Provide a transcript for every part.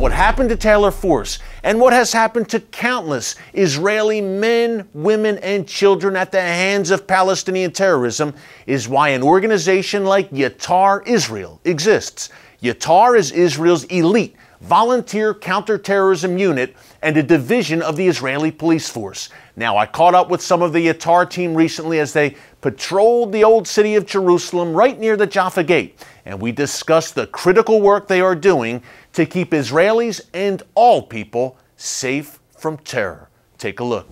What happened to Taylor Force and what has happened to countless Israeli men, women, and children at the hands of Palestinian terrorism is why an organization like Yatar Israel exists. Yatar is Israel's elite volunteer counterterrorism unit and a division of the Israeli police force. Now, I caught up with some of the Yatar team recently as they patrolled the old city of Jerusalem right near the Jaffa Gate, and we discussed the critical work they are doing to keep Israelis and all people safe from terror. Take a look.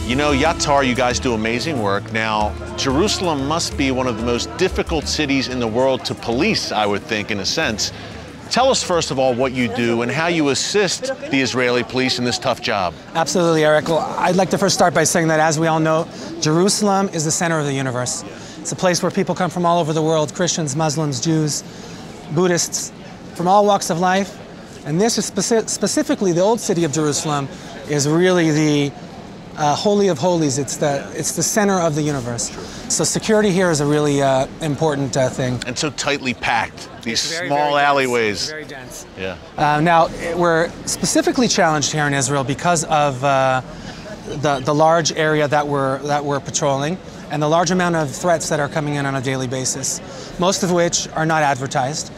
You know, Yatar, you guys do amazing work. Now, Jerusalem must be one of the most difficult cities in the world to police, I would think, in a sense. Tell us, first of all, what you do and how you assist the Israeli police in this tough job. Absolutely, Eric. Well, I'd like to first start by saying that, as we all know, Jerusalem is the center of the universe. It's a place where people come from all over the world, Christians, Muslims, Jews, Buddhists, from all walks of life. And this is specifically the old city of Jerusalem is really the Holy of Holies. It's the center of the universe. So security here is a really important thing. And so tightly packed, these small alleyways. Very dense. Yeah. Now, we're specifically challenged here in Israel because of the large area that we're patrolling and the large amount of threats that are coming in on a daily basis, most of which are not advertised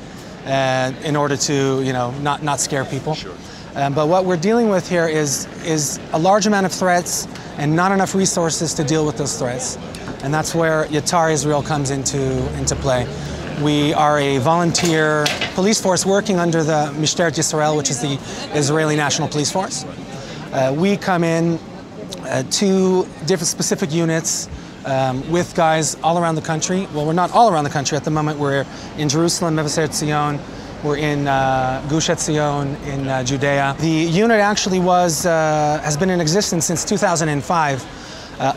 in order to, not scare people. Sure. But what we're dealing with here is a large amount of threats and not enough resources to deal with those threats. And that's where Yatar Israel comes into play. We are a volunteer police force working under the Mishteret Yisrael, which is the Israeli National Police Force. We come in to different specific units with guys all around the country. Well, we're not all around the country at the moment. We're in Jerusalem, Mevaseret Zion. We're in Gush Etzion in Judea. The unit actually has been in existence since 2005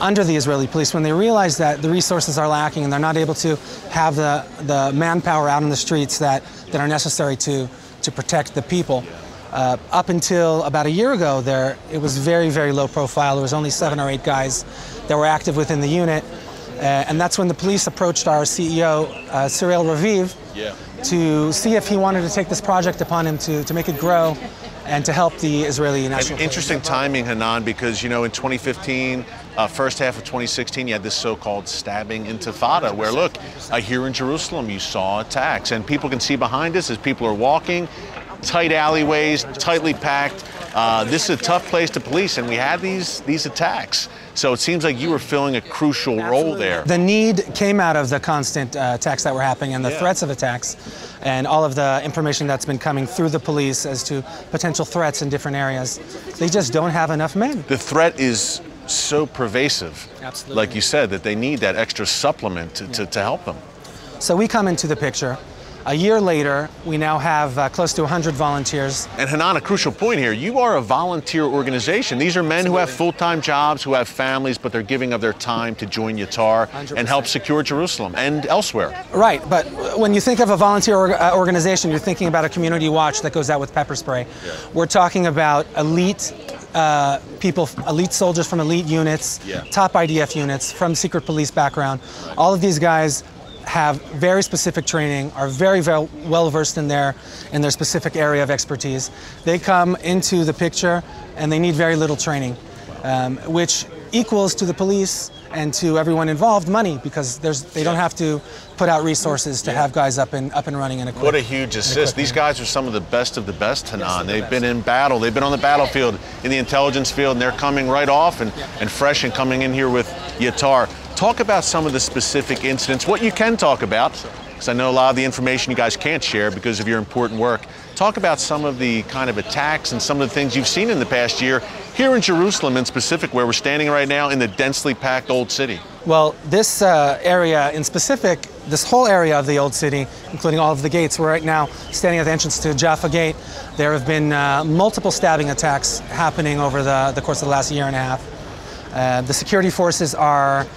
under the Israeli police, when they realized that the resources are lacking and they're not able to have the manpower out in the streets that are necessary to protect the people. Up until about a year ago, it was very, very low profile. There was only 7 or 8 guys that were active within the unit. And that's when the police approached our CEO, Cyril Raviv, to see if he wanted to take this project upon him to make it grow and to help the Israeli National Police. Interesting timing, Hanan, because, in 2015, first half of 2016, you had this so-called stabbing intifada where, look, here in Jerusalem, you saw attacks. And people can see behind us as people are walking, tight alleyways, tightly packed. This is a tough place to police, and we had these attacks. So it seems like you were filling a crucial role there. The need came out of the constant attacks that were happening and the threats of attacks and all of the information that's been coming through the police as to potential threats in different areas. They just don't have enough men. The threat is so pervasive, absolutely, like you said, that they need that extra supplement to help them. So we come into the picture. A year later, we now have close to 100 volunteers. And Hanan, a crucial point here, you are a volunteer organization. These are men who have full-time jobs, who have families, but they're giving of their time to join Yatar 100%. And help secure Jerusalem and elsewhere. Right, but when you think of a volunteer organization, you're thinking about a community watch that goes out with pepper spray. Yeah. We're talking about elite people, elite soldiers from elite units, top IDF units, from secret police background. All of these guys have very specific training, are very, very well versed in their specific area of expertise. They come into the picture and they need very little training, which equals to the police and to everyone involved money, because they don't have to put out resources to have guys up and running in a quick. What a huge assist. These guys are some of the best, Hanan. Yes, they've been in battle. They've been on the battlefield, in the intelligence field, and they're coming right off and fresh and coming in here with Yatar. Talk about some of the specific incidents, what you can talk about, because I know a lot of the information you guys can't share because of your important work. Talk about some of the kind of attacks and some of the things you've seen in the past year here in Jerusalem in specific, where we're standing right now in the densely packed old city. Well, this area in specific, this whole area of the old city, including all of the gates, we're right now standing at the entrance to Jaffa Gate. There have been multiple stabbing attacks happening over the course of the last year and a half. The security forces are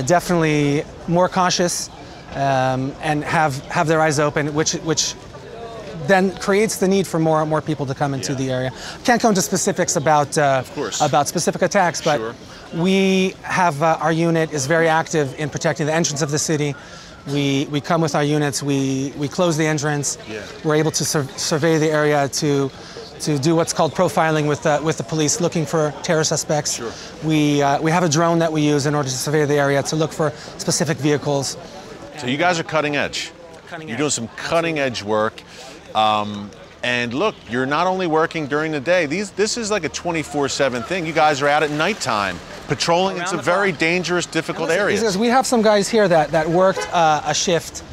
definitely more cautious and have their eyes open, which then creates the need for more people to come into the area. Can't go into specifics about specific attacks, but We have, our unit is very active in protecting the entrance of the city. We come with our units, we close the entrance. Yeah. We're able to survey the area to do what's called profiling with the police, looking for terror suspects. Sure. We have a drone that we use in order to survey the area to look for specific vehicles. So you guys are cutting edge. You're doing some cutting edge work. And look, you're not only working during the day. This is like a 24/7 thing. You guys are out at nighttime patrolling in some very dangerous, difficult areas. We have some guys here that worked a shift,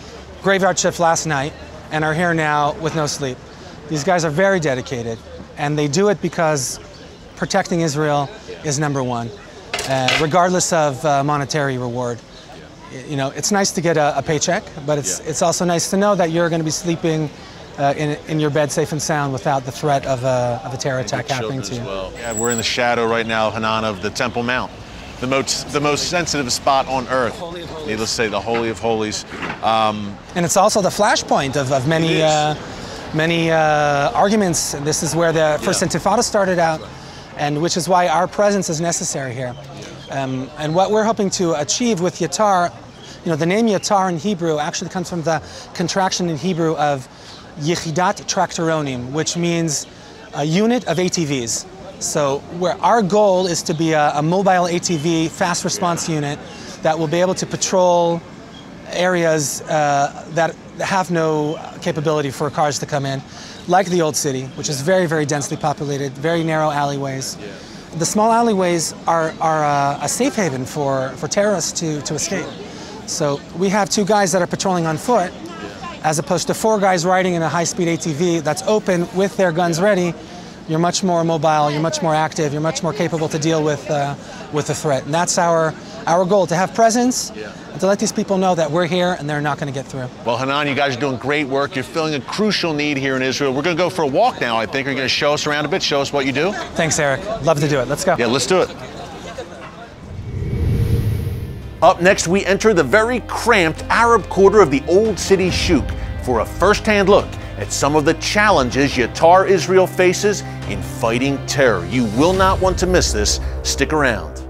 graveyard shift last night, and are here now with no sleep. These guys are very dedicated, and they do it because protecting Israel is number one, regardless of monetary reward. You know, it's nice to get a paycheck, but it's also nice to know that you're going to be sleeping in your bed safe and sound without the threat of a terror attack happening to you. Well. Yeah, we're in the shadow right now, Hanan, of the Temple Mount, the most sensitive spot on earth. The Holy of Holies. Needless to say, the Holy of Holies. And it's also the flashpoint of many arguments. This is where the first Intifada started out, and which is why our presence is necessary here. And what we're hoping to achieve with Yatar, you know, the name Yatar in Hebrew actually comes from the contraction in Hebrew of Yechidat Traktoronim, which means a unit of ATVs. So where our goal is to be a mobile ATV fast response unit that will be able to patrol areas that have no capability for cars to come in, like the Old City, which is very, very densely populated, very narrow alleyways. Yeah. The small alleyways are a safe haven for terrorists to escape. So we have 2 guys that are patrolling on foot, as opposed to 4 guys riding in a high-speed ATV that's open with their guns ready. You're much more mobile, you're much more active, you're much more capable to deal with the threat. And that's our goal, to have presence, and to let these people know that we're here and they're not going to get through. Well, Hanan, you guys are doing great work. You're filling a crucial need here in Israel. We're going to go for a walk now, I think. Are you going to show us around a bit, show us what you do? Thanks, Eric. Love to do it. Let's go. Yeah, let's do it. Up next, we enter the very cramped Arab quarter of the Old City Shuk for a first-hand look at some of the challenges Yatar Israel faces in fighting terror. You will not want to miss this. Stick around.